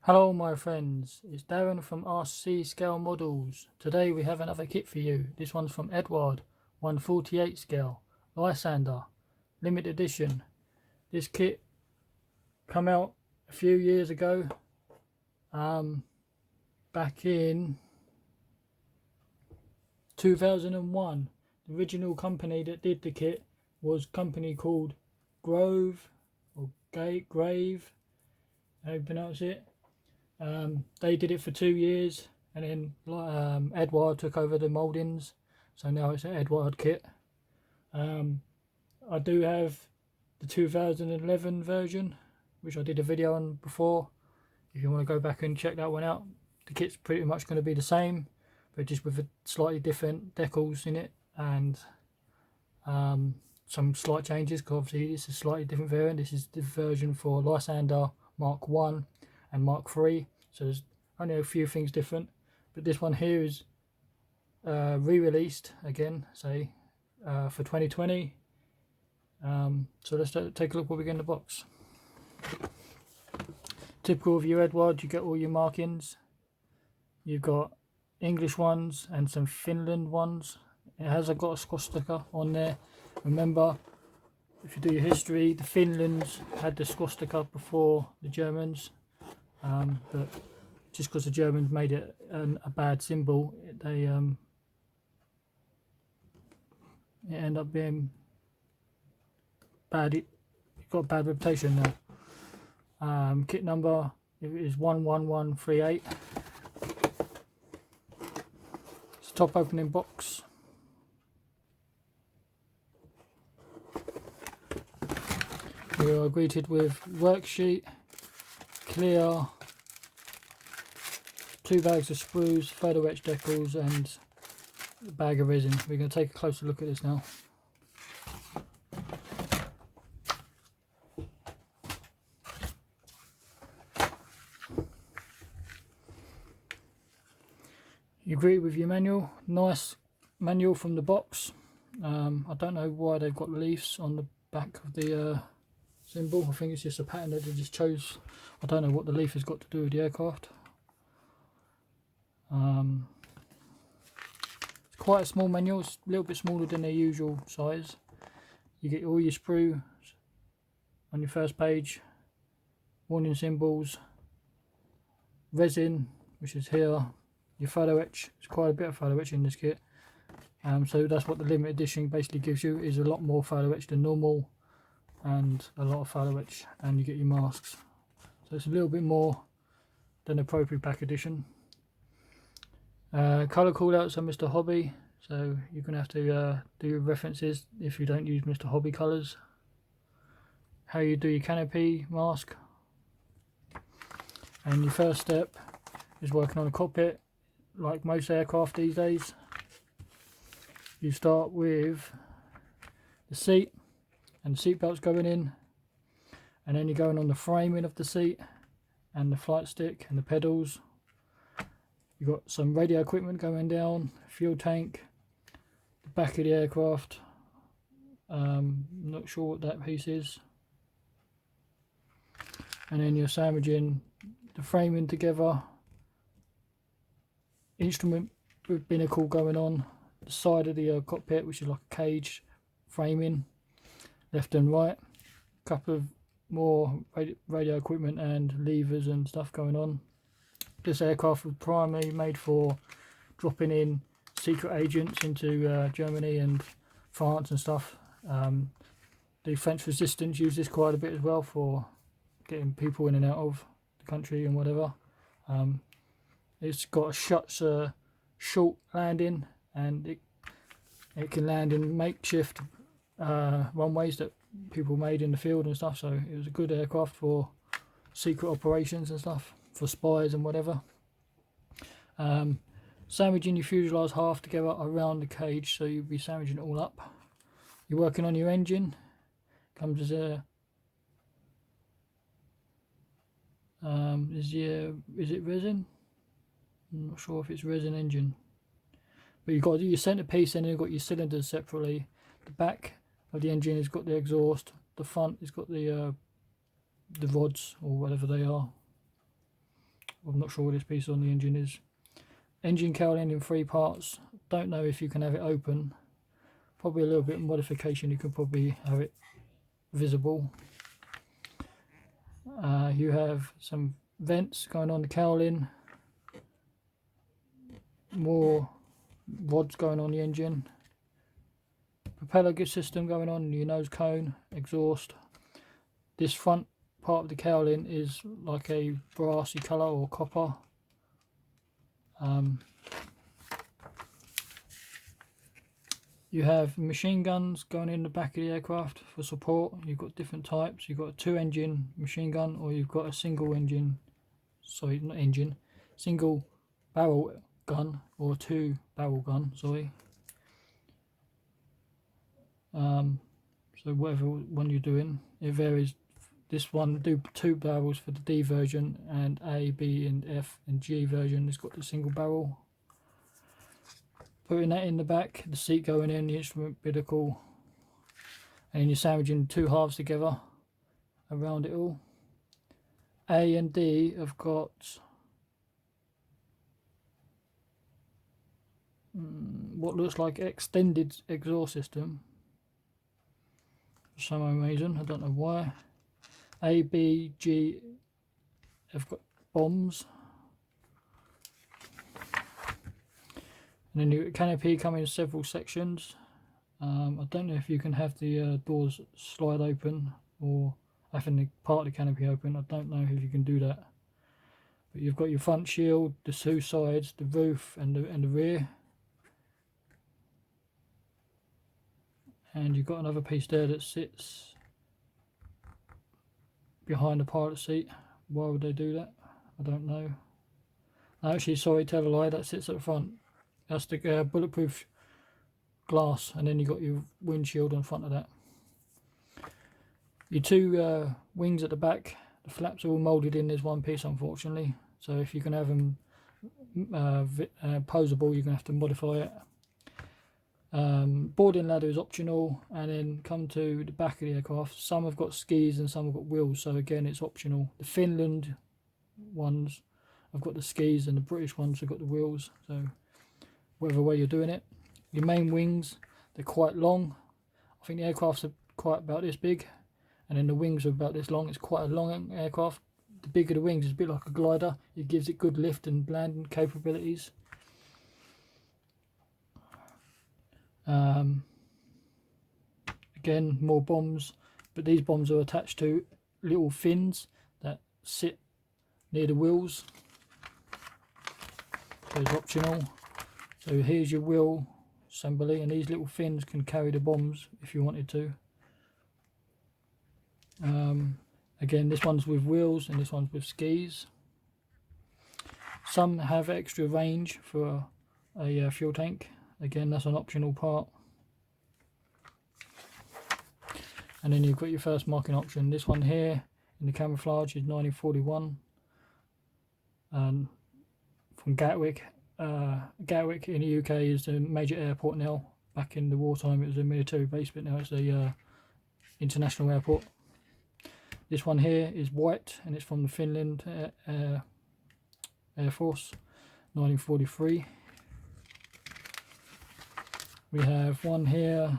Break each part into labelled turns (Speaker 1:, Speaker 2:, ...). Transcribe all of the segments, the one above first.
Speaker 1: Hello my friends, it's Darren from RC Scale Models. Today we have another kit for you. This one's from Eduard, 1/48 scale, Lysander, limited edition. This kit come out a few years ago, back in 2001. The original company that did the kit was a company called Grove, or Grave, how you pronounce it. They did it for 2 years, and then Eduard took over the mouldings, so now it's an Eduard kit. I do have the 2011 version, which I did a video on before. If you want to go back and check that one out, the kit's pretty much going to be the same, but just with a slightly different decals in it, and some slight changes, because obviously it's a slightly different variant. This is the version for Lysander Mark 1 and Mark 3, so there's only a few things different, but this one here is re-released again, say for 2020. So let's take a look what we get in the box. Typical of your Eduard, you get all your markings. You've got English ones and some Finland ones. It has got a swastika on there. Remember, if you do your history, the Finlands had the swastika before the Germans, but just because the Germans made it a bad symbol, they it ended up being bad. It got a bad reputation now. Kit number is 11138. It's a top opening box. We are greeted with worksheet, clear, 2 bags of sprues, photo-etch decals, and a bag of resin. We're going to take a closer look at this now. You greet with your manual. Nice manual from the box. I don't know why they've got leaves on the back of the symbol. I think it's just a pattern that they just chose. I don't know what the leaf has got to do with the aircraft. It's quite a small manual. It's a little bit smaller than their usual size. You get all your sprue on your first page, warning symbols, resin, which is here, your photo etch. There's quite a bit of photo etch in this kit, so that's what the limited edition basically gives you, is a lot more photo etch than normal, and a lot of photo etch, and you get your masks, so it's a little bit more than the Pro Pack edition. Colour callouts are Mr. Hobby, so you're going to have to do your references if you don't use Mr. Hobby colours. How you do your canopy mask, and your first step is working on a cockpit. Like most aircraft these days, you start with the seat and the seat belts going in, and then you're going on the framing of the seat and the flight stick and the pedals. You've got some radio equipment going down, fuel tank, the back of the aircraft. Not sure what that piece is. And then you're sandwiching the framing together, instrument with binnacle going on, the side of the cockpit, which is like a cage framing, left and right, a couple of more radio equipment and levers and stuff going on. This aircraft was primarily made for dropping in secret agents into Germany and France and stuff. The French resistance use this quite a bit as well for getting people in and out of the country and whatever. It's got a short landing, and it can land in makeshift runways that people made in the field and stuff, so it was a good aircraft for secret operations and stuff, for spies and whatever. Sandwiching your fuselage half together around the cage, so you'll be sandwiching it all up. You're working on your engine. Comes as a is it resin? I'm not sure if it's resin engine, but you've got your centerpiece, and then you've got your cylinders separately. The back of the engine has got the exhaust, the front has got the rods or whatever they are. I'm not sure what this piece on the engine is. Engine cowling in 3 parts. Don't know if you can have it open. Probably a little bit of modification, you can probably have it visible. You have some vents going on the cowling, more rods going on the engine, propeller good system going on, your nose cone, exhaust. This front part of the cowling is like a brassy colour or copper. You have machine guns going in the back of the aircraft for support. You've got different types. You've got a 2-engine machine gun, or you've got a single barrel gun, or 2-barrel gun, sorry. So whatever one you're doing, it varies. This one do 2 barrels for the D version, and A, B and F and G version it's got the single barrel. Putting that in the back, the seat going in, the instrument pedicle, and then you're sandwiching 2 halves together around it all. A and D have got what looks like extended exhaust system for some reason, I don't know why. A, B, G have got bombs. And then your canopy come in several sections. I don't know if you can have the doors slide open or having the part of the canopy open. I don't know if you can do that. But you've got your front shield, the 2 sides, the roof and the rear. And you've got another piece there that sits behind the pilot seat. Why would they do that? I don't know. Actually, sorry, tell a lie, that sits at the front. That's the bulletproof glass, and then you've got your windshield in front of that. Your 2 wings at the back, the flaps are all moulded in as one piece, unfortunately. So if you can have them posable, you're going to have to modify it. Boarding ladder is optional, and then come to the back of the aircraft. Some have got skis and some have got wheels, so again it's optional. The Finland ones have got the skis and the British ones have got the wheels, so whatever way you're doing it. Your main wings, they're quite long. I think the aircrafts are quite about this big, and then the wings are about this long. It's quite a long aircraft. The bigger the wings is a bit like a glider. It gives it good lift and landing capabilities. Again, more bombs, but these bombs are attached to little fins that sit near the wheels, so it's optional. So here's your wheel assembly, and these little fins can carry the bombs if you wanted to. Again, this one's with wheels and this one's with skis. Some have extra range for a fuel tank. Again, that's an optional part. And then you've got your first marking option. This one here in the camouflage is 1941, from Gatwick. Gatwick in the UK is a major airport now. Back in the wartime it was a military base, but now it's a international airport. This one here is white, and it's from the Finland Air Force, 1943. We have one here,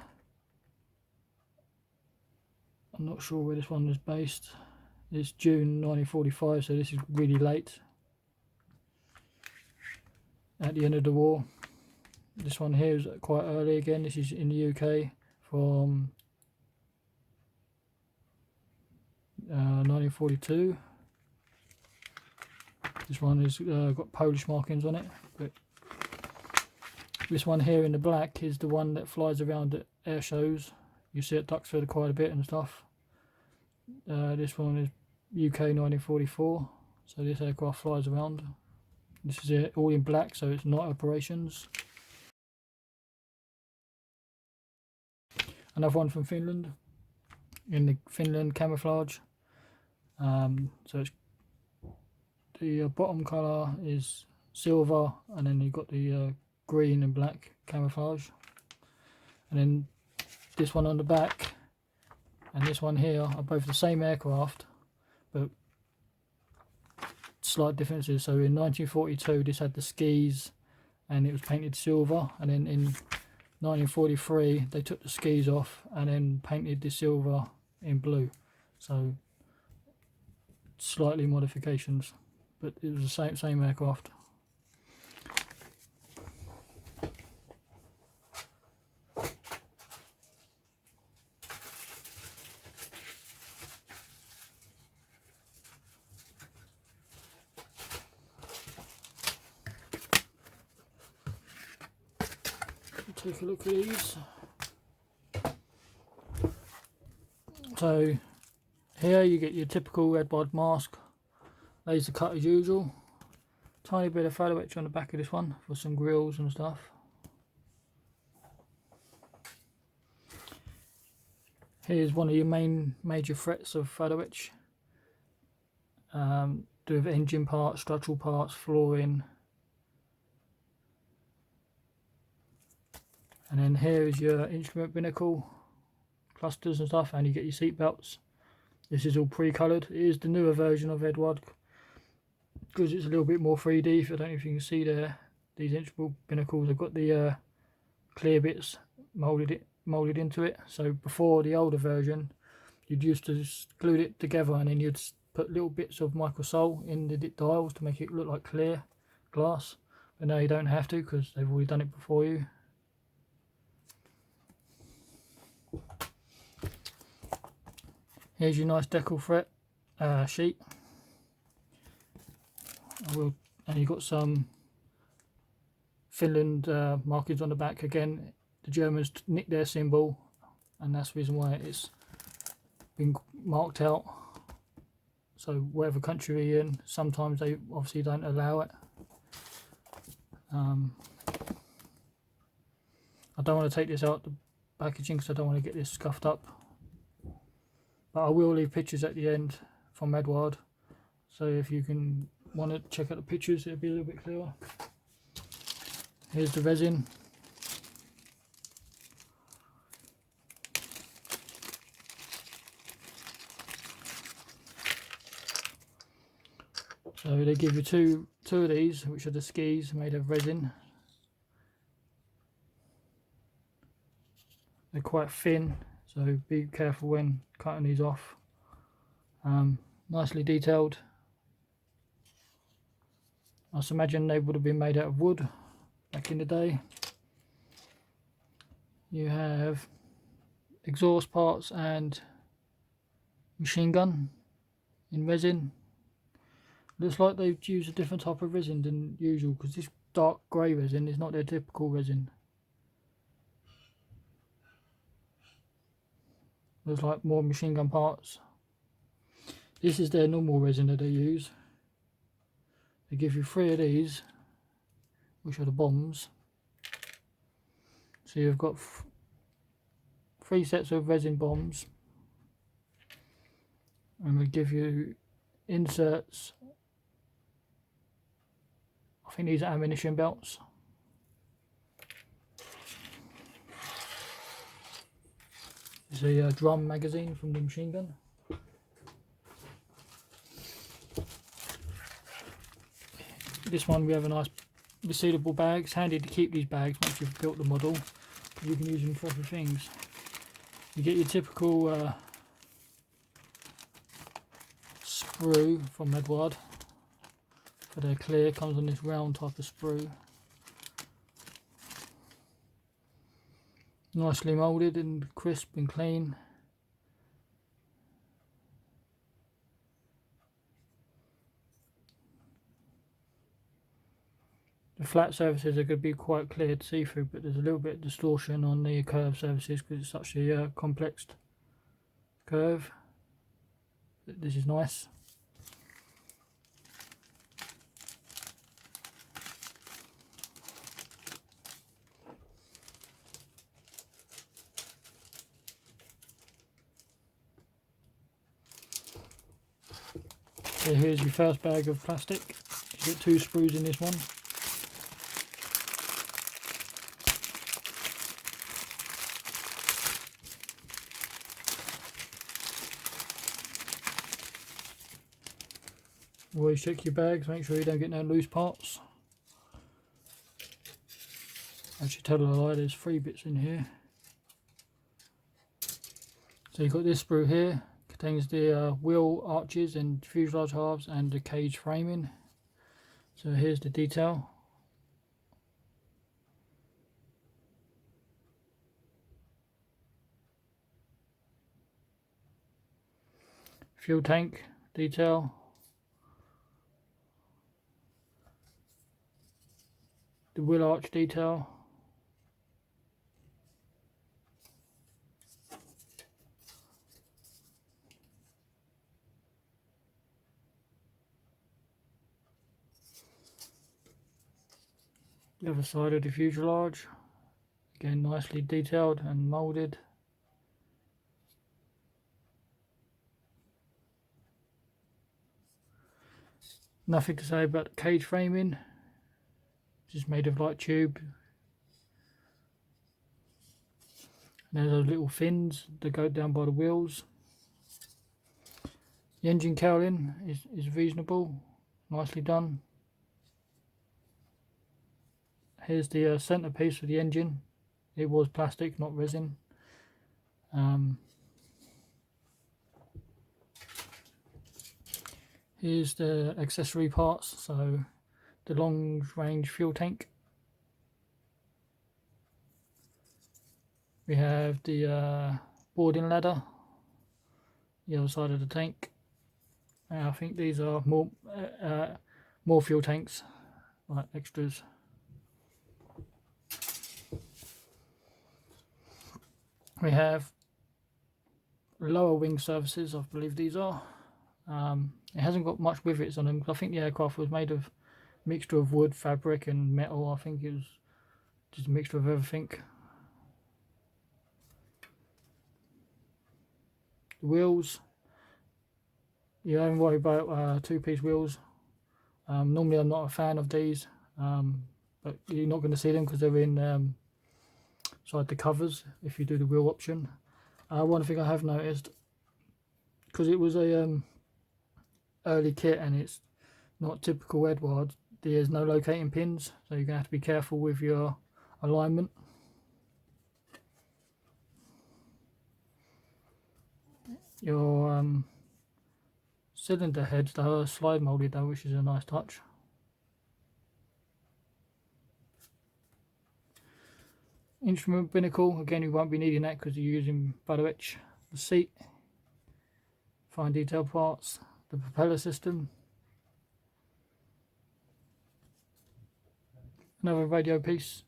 Speaker 1: I'm not sure where this one is based. It's June 1945, so this is really late, at the end of the war. This one here is quite early again. This is in the UK from 1942. This one has got Polish markings on it, but this one here in the black is the one that flies around at air shows. You see it Duxford quite a bit and stuff. This one is UK 1944, so this aircraft flies around. This is it, all in black, so it's night operations. Another one from Finland, in the Finland camouflage. So it's the bottom colour is silver, and then you've got the green and black camouflage. And then this one on the back and this one here are both the same aircraft, but slight differences. So in 1942 this had the skis and it was painted silver, and then in 1943 they took the skis off and then painted the silver in blue. So slightly modifications, but it was the same aircraft. Take a look at these. So here you get your typical Eduard mask, laser cut as usual. Tiny bit of photo-etch on the back of this one for some grills and stuff. Here's one of your major threats of photo-etch. Do with engine parts, structural parts, flooring. And then here is your instrument binnacle, clusters and stuff, and you get your seat belts. This is all pre-coloured. It is the newer version of Eduard because it's a little bit more 3D. I don't know if you can see there, these instrument binnacles have got the clear bits moulded into it. So before, the older version, you'd used to glue it together and then you'd put little bits of microsol in the dials to make it look like clear glass. But now you don't have to because they've already done it before you. Here's your nice decal fret sheet. And you've got some Finland markings on the back. Again, the Germans nicked their symbol, and that's the reason why it's been marked out. So whatever country you're in, sometimes they obviously don't allow it. I don't want to take this out the packaging because I don't want to get this scuffed up. But I will leave pictures at the end from Eduard, so if you want to check out the pictures, it'll be a little bit clearer. Here's the resin. So they give you two of these, which are the skis made of resin. They're quite thin, so be careful when cutting these off. Nicely detailed. I must imagine they would have been made out of wood back in the day. You have exhaust parts and machine gun in resin. Looks like they've used a different type of resin than usual because this dark grey resin is not their typical resin. Looks like more machine gun parts. This is their normal resin that they use. They give you 3 of these, which are the bombs. So you've got 3 sets of resin bombs, and they give you inserts. I think these are ammunition belts. It's a drum magazine from the machine gun. This one we have a nice resealable bag. It's handy to keep these bags once you've built the model. You can use them for other things. You get your typical sprue from Eduard for their clear. Comes on this round type of sprue. Nicely moulded and crisp and clean. The flat surfaces are going to be quite clear to see through, but there's a little bit of distortion on the curved surfaces because it's such a complex curve. This is nice. So here's your first bag of plastic. You get 2 sprues in this one. Always check your bags, make sure you don't get no loose parts. Actually, tell a lie, there's 3 bits in here. So you've got this sprue here, contains the wheel arches and fuselage halves and the cage framing. So here's the detail. Fuel tank detail. The wheel arch detail. The other side of the fuselage, again nicely detailed and moulded. Nothing to say about the cage framing, just made of light tube. And there's those little fins that go down by the wheels. The engine cowling is reasonable, nicely done. Here's the centerpiece for the engine. It was plastic, not resin. Here's the accessory parts, so the long range fuel tank. We have the boarding ladder, the other side of the tank. I think these are more fuel tanks, like extras. We have lower wing surfaces, I believe these are. It hasn't got much rivets on them. I think the aircraft was made of a mixture of wood, fabric and metal. I think it was just a mixture of everything. The wheels, you don't worry about 2-piece wheels. Normally I'm not a fan of these, but you're not going to see them because they're in inside the covers if you do the wheel option. One thing I have noticed, because it was a early kit and it's not typical Eduard, there's no locating pins, so you're going to have to be careful with your alignment. Your cylinder heads though are slide moulded though, which is a nice touch. Instrument binnacle, again you won't be needing that because you're using Photo-etch. The seat, fine detail parts, the propeller system, another radio piece.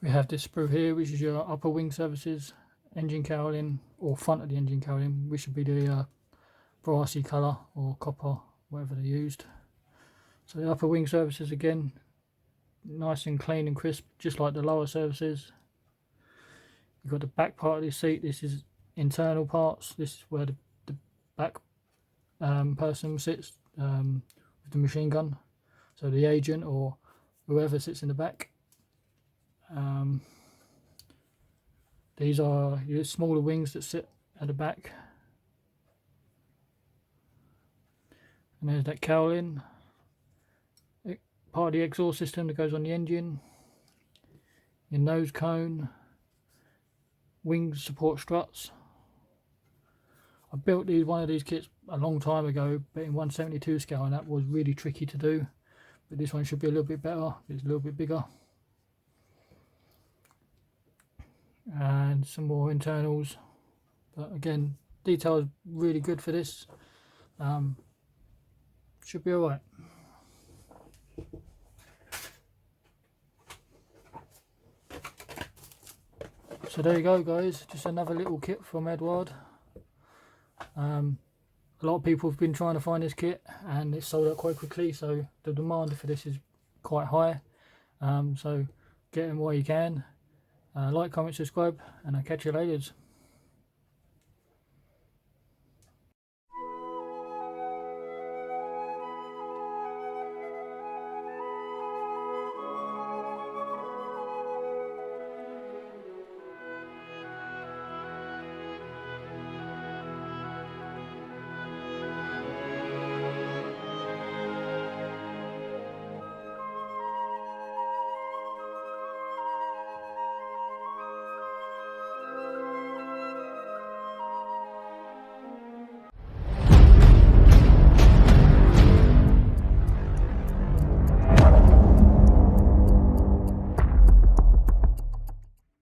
Speaker 1: We have this sprue here, which is your upper wing surfaces, engine cowling, or front of the engine cowling, which should be the brassy colour or copper, whatever they used. So the upper wing surfaces again, nice and clean and crisp, just like the lower surfaces. You've got the back part of the seat. This is internal parts. This is where the back person sits with the machine gun. So the agent or whoever sits in the back. These are your smaller wings that sit at the back. And there's that cowling. Part of the exhaust system that goes on the engine. Your nose cone. Wing support struts. I built one of these kits a long time ago, but in 1/72 scale, and that was really tricky to do. But this one should be a little bit better. It's a little bit bigger. And some more internals, but again, detail is really good for this. Should be alright. So there you go guys, just another little kit from Eduard. A lot of people have been trying to find this kit and it's sold out quite quickly, so the demand for this is quite high. So get them while you can. Like, comment, subscribe, and I'll catch you later.